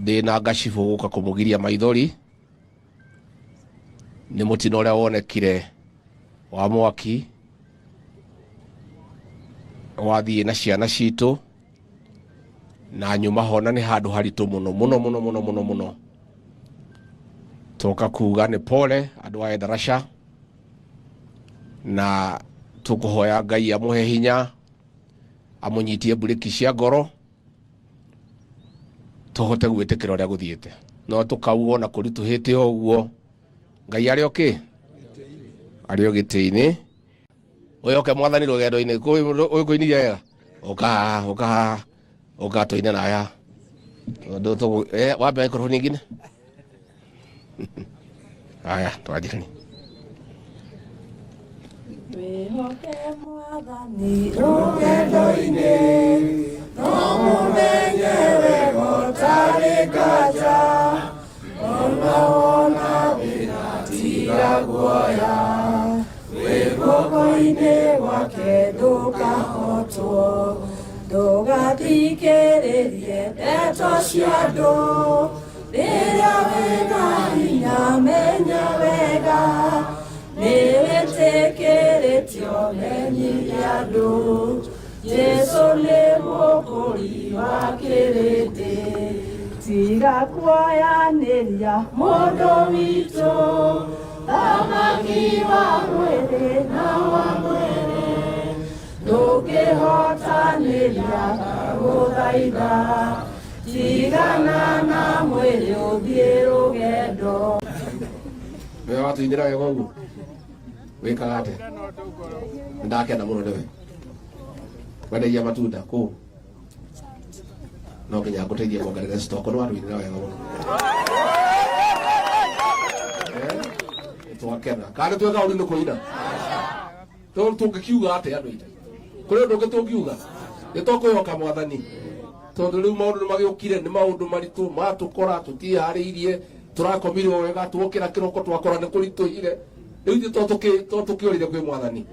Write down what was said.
ndina ngacibu guka kumugiria maithori ni mutino uria wonekire wa mwaki wathie na ciana citu na nyuma hona ni handu haritu muno toka kuga ni pole andu a Endarasha na tukuhoya Ngai amuhe hinya amunyitie mburiki cia ngoro tuhote gwitikira uria guthiete no tukauo na kurituhite oguo Ngai ari oki ari ogitini oyoke mwathani rugendo-ini uikuiniria wega oka toine na ya ndo to wape microphone nyingine aya twajirani wihoke mwathani rugendo-ini no mumenye wega tari ngaja ona winatiga guoya wiguoko-ini gwake ndukahotwo ndugathikiririe ndeto cia andu riria wina hinya menya wega niwitikiritio menyithia andu Jesu ni mukuri wa kirindi tiga kuoyaniria mundu witu thamaki wa mwiri na wa mwiri ndungihotaniria guthaitha tigana na mwiri uthie rugendo we watuinira wega uguo wikaga ate ndakena muno niwe wendagia matunda ku no nginya nguteithie kuongerera stock no watuinira wega muno twakena kandi tweka uri ni kuina to tungikiuga ate andu ite kuri ndungi tungiuga ni tukuyoka mwathani tondu riu maundu ni magiukire ni maundu maritu matukora tutihariirie turakomirwo wega tuokira kiroko twakora ni kurituhire riu to tukiorire kwi mwathani